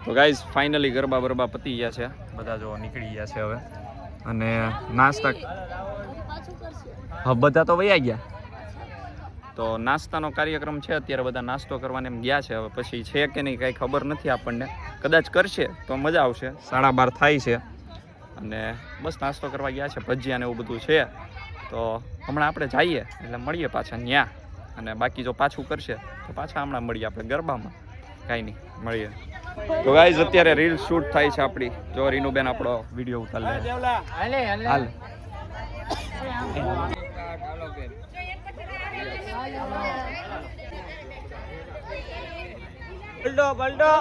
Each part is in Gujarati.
તો ગાઈઝ ફાઇનલી ગરબા બરબા પતી ગયા છે, બધા જો નીકળી ગયા છે હવે. અને નાસ્તા હા બધા તો વયા ગયા. તો નાસ્તાનો કાર્યક્રમ છે અત્યારે, બધા નાસ્તો કરવાને એમ ગયા છે. હવે પછી છે કે નહીં કાંઈ ખબર નથી આપણને, કદાચ કરશે તો મજા આવશે. 12:30 થાય છે અને બસ નાસ્તો કરવા ગયા છે, ભજીયા ને એવું બધું છે. તો હમણાં આપણે જઈએ એટલે મળીએ પાછા ન્યા. અને બાકી જો પાછું કરશે તો પાછા હમણાં મળીએ આપણે ગરબામાં. કાંઈ નહીં, મળીએ. તો ગાઈઝ અત્યારે રીલ શૂટ થાય છે આપણી. જો રીનુબેન આપણો વિડીયો ઉતાર લે. હાલ બલ્ડો બલ્ડો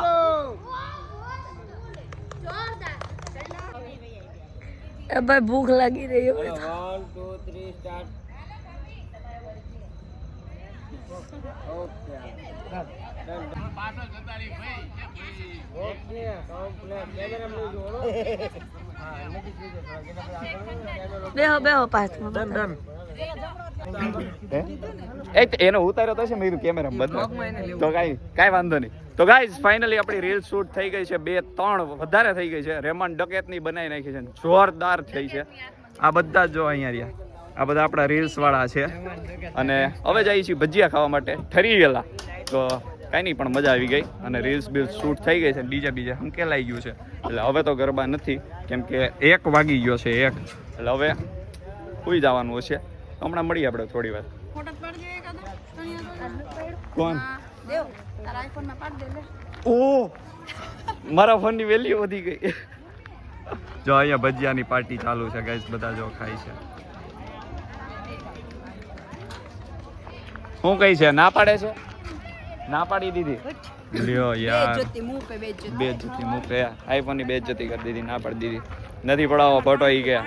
એ ભાઈ ભૂખ લાગી રહી છે. 1 2 3 સ્ટાર્ટ. ઓકે પાછળ જતા રહી ભાઈ. ઓકે કમ્પ્લીટ કેમેરા લઈ જો. હા નથી કીધું બેહો બેહો પાછમાં ડન એનો ઉતાર્યો તો છે મેં કેમેરા બદલો તો કાંઈ વાંધો નહીં. તો ગાઈઝ ફાઇનલી આપણી રીલ શૂટ થઈ ગઈ છે, 2-3 વધારે થઈ ગઈ છે. રેમન ડકેતની બનાવી નાખી છે, જોરદાર થઈ છે. આ બધા જો અહીંયા રહ્યા, આ બધા આપણા રીલ્સ વાળા છે. અને હવે જઈએ છીએ ભજીયા ખાવા માટે ઠરી ગયેલા. તો કાંઈ નહીં, પણ મજા આવી ગઈ અને રીલ્સ બિલ્સ શૂટ થઈ ગઈ છે. બીજા હંકેલાઈ ગયું છે. એટલે હવે તો ગરબા નથી, કેમ કે 1 વાગી ગયો છે 1. એટલે હવે સુઈ જવાનું હશે. હમણાં મળીએ આપણે થોડી વાર. કોણ ઓ મારા ફોનની વેલ્યુ વધી ગઈ. જો અહીંયા ભજીયાની પાર્ટી ચાલુ છે ગાઈસ, બધા જો ખાય છે. શું કઈ છે? ના પાડે છે? ના પાડી દીધી. લ્યો યાર, બેઇજ્જતી મૂકે. આઈફોન ની બેઇજ્જતી કરી દીધી, ના પાડી દીધી. નથી પડાવો ફોટો ઈ ગયા.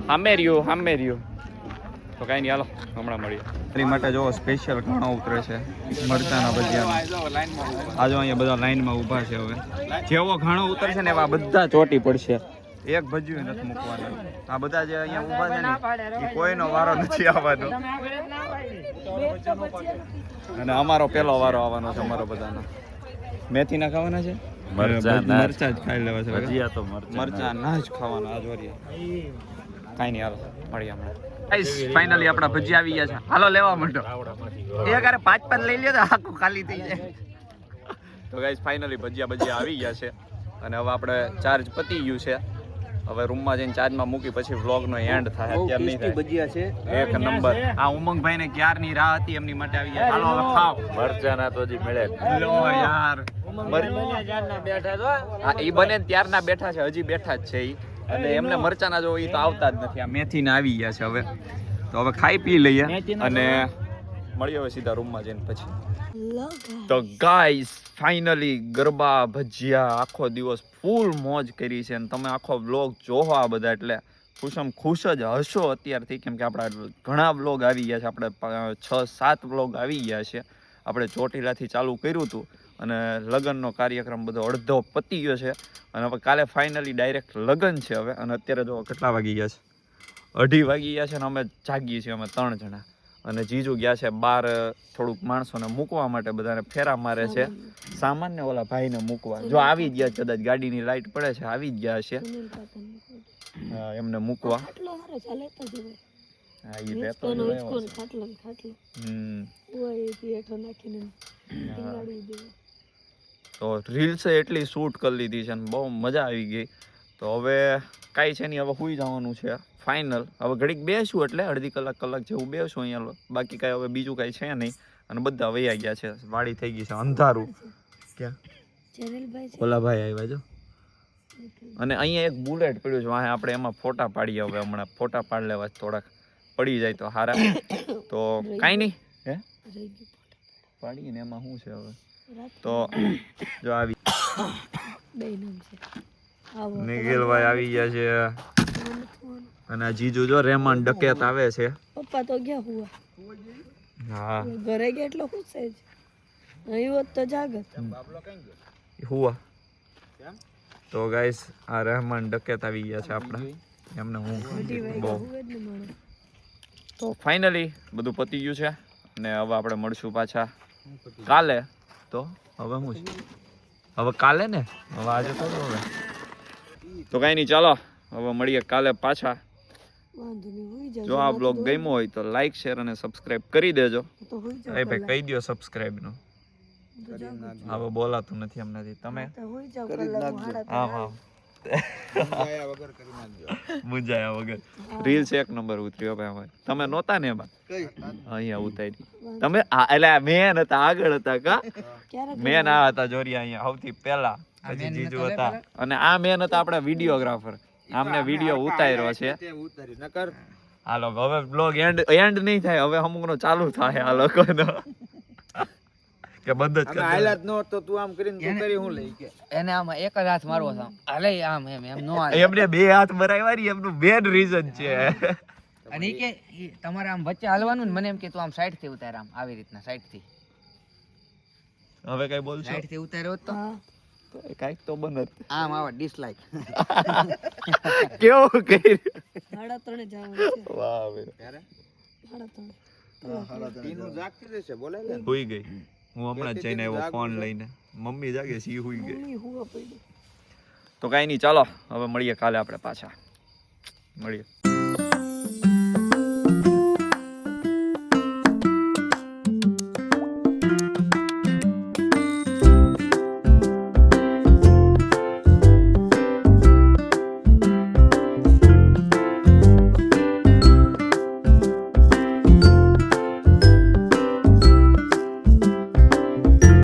સામે રહ્યું. તો કાંઈ નહીં, હાલો હમણાં મળીએ. એની માટે જો સ્પેશિયલ ઘણો ઉતરે છે મરચાના ભજીયાનો. આ જો અહીંયા બધા લાઈનમાં ઊભા છે. હવે જેવો ઘણો ઉતરશે ને એવા બધા ચોટી પડશે. એક ભજીયું નથી મૂકવાનું. આ બધા જે અહીંયા ઊભા છે ને એ કોઈનો વારો નથી આવવાનો. અને અમારો પેલો વારો આવવાનો છે. અમારો બધાનો મેથી ના ખાવાના છે, મરચા જ ખાઈ લેવા છે. ભજીયા તો મરચા ના જ ખાવાના. આ જોરિયા કાંઈ નહીં, હાલો મળીએ હમણાં. ફાઇનલી આપણા ભજીયા આવી ગયા છે. હાલો લેવા માંડો. એક અરે 5 લઈ લે તો આખું ખાલી થઈ જાય. તો ગાઈસ ફાઇનલી ભજીયા આવી ગયા છે. અને હવે આપણે ચાર્જ પતી ગયું છે. હવે રૂમમાં જઈને ચાર્જમાં મૂકી પછી વ્લોગનો એન્ડ થાય. અત્યારે નહીં થાય. ભજીયા છે એક નંબર. આ ઉમંગભાઈ ને ક્યારની રાહ હતી, એમની માટે આવી ગયા. હાલો હવે ખાઓ. મરચાના તો હજી મળે લો યાર. ઈ બને ત્યારના બેઠા છે, હજી બેઠા જ છે ઈ. અને એમને મરચાના જો ઈ તો આવતા જ નથી. આ મેથી ના આવી ગયા છે. હવે તો હવે ખાઈ પી લઈએ અને મળીએ હવે સીધા રૂમમાં જઈને પછી. તો ગાઈસ ફાઇનલી ગરબા ભજીયા આખો દિવસ ફૂલ મોજ કરી છે. અને તમે આખો વ્લોગ જોવો આ બધા, એટલે ખુશ જ હશો અત્યારથી. કેમ કે આપણા ઘણા વ્લોગ આવી ગયા છે. આપણે 6-7 વ્લોગ આવી ગયા છે. આપણે ચોટીલાથી ચાલુ કર્યું હતું અને લગ્નનો કાર્યક્રમ બધો અડધો પતી ગયો છે. અને હવે કાલે ફાઇનલી ડાયરેક્ટ લગ્ન છે હવે. અને અત્યારે જો કેટલા વાગી ગયા છે? 2:30 વાગી ગયા છે. અને અમે જાગીએ છીએ અમે 3 જણા. અને જીજુ ગયા છે બહાર થોડુંક માણસોને મૂકવા માટે, બધાને ફેરા મારે છે. સામાન ને ઓલા ભાઈને મૂકવા. જો આવી જ ગયા કદાચ, ગાડીની લાઈટ પડે છે, આવી જ ગયા છે એમને મૂકવા. તો રીલ્સ એટલી શૂટ કરી લીધી છે ને બહુ મજા આવી ગઈ. તો હવે કાંઈ છે નહીં, હવે સુઈ જવાનું છે ફાઇનલ. હવે ઘડીક બેસું એટલે અડધી કલાક જેવું બેસું અહીંયા. બાકી કાંઈ હવે બીજું કાંઈ છે નહીં. અને બધા વૈયા ગયા છે, વાડી થઈ ગઈ છે અંધારું. ક્યાં ઓલા ભાઈ આવ્યા જો. અને અહીંયા એક બુલેટ પડ્યું છે, વાહે આપણે એમાં ફોટા પાડીએ. હવે હમણાં ફોટા પાડી લેવા, થોડાક પડી જાય તો સારા. તો કાંઈ નહીં, હે પાડીએ ને એમાં શું છે હવે. તો જો આવી નિખિલભાઈ આવી ગયા છે. અને આ જીજુ જો રેમન ડકેત આવે છે. પપ્પા તો ગયા હુઆ. હા ઘરે ગયા એટલો ખુશ છે. અહીં હોત તો જાગત. હુઆ. તો ગાઈસ આ રહેમાન ડકેત આવી ગયા છે આપણા. એમને હું બહુ. તો ફાઇનલી બધું પતી ગયું છે. અને હવે આપણે મળશું પાછા કાલે. તો હવે હું હવે કાલે ને હવે આજે થોડું હવે તો કઈ નહીં ચાલો હવે મળીએ કાલે પાછા. વાંધો નહીં હોઈ જાવ જો આ બ્લોગ ગમ્યો હોય તો લાઈક શેર અને સબસ્ક્રાઇબ કરી દેજો. તો હોઈ જાવ એ ભાઈ કહી દો સબસ્ક્રાઇબ નું. હવે બોલાતું નથી એમનાથી તમે. તો હોઈ જાવ કલાક હા હા મુંજાયા વગર રીલ્સ એક નંબર ઉતર્યો ભાઈ હવે. તમે નહોતા ને એમાં અહીંયા ઉતારી તમે એટલે મેન હતા આગળ હતા કા મેન આ હતા જોરિયા અહીંયા સૌથી પહેલા પછી જીજુ હતા અને આ મેન હતા આપણા વિડીયોગ્રાફર. આમને વિડીયો ઉતાર્યો છે. હાલો હવે બ્લોગ એન્ડ નહીં થાય હવે અમુકનો ચાલુ થાય આ લોકોનો કે બંધ જ કરી હાલત નો તો તું આમ કરીને તું કરી હું લઈ કે એને આમ એક જ હાથ મારવો છે હાલે આમ એમ નો હાલે. એમને બે હાથ મરાવ્યા ને એમનું મેન રીઝન છે. અને ઈ કે તમારે આમ વચ્ચે હાલવાનું ને મને એમ કે તું આમ સાઈડ થી ઉતાર આમ આવી રીતના સાઈડ થી. હવે કઈ બોલશો સાઈડ થી ઉતાર્યો તો કાઈક તો બનત આમ આવા ડિસલાઈક કેવું કર્યું 3:30 જવાનું છે. વાહ બે 3:30 તીનું જાગતી રહેશે બોલે લે હુઈ ગઈ. હું હમણાં જ જઈને આવ્યો ફોન લઈને. મમ્મી જાગે સી હુઈ ગઈ. મમ્મી હુવા પડી. તો કાઈ નહીં ચાલો હવે મળીએ કાલે આપણે પાછા મળીએ.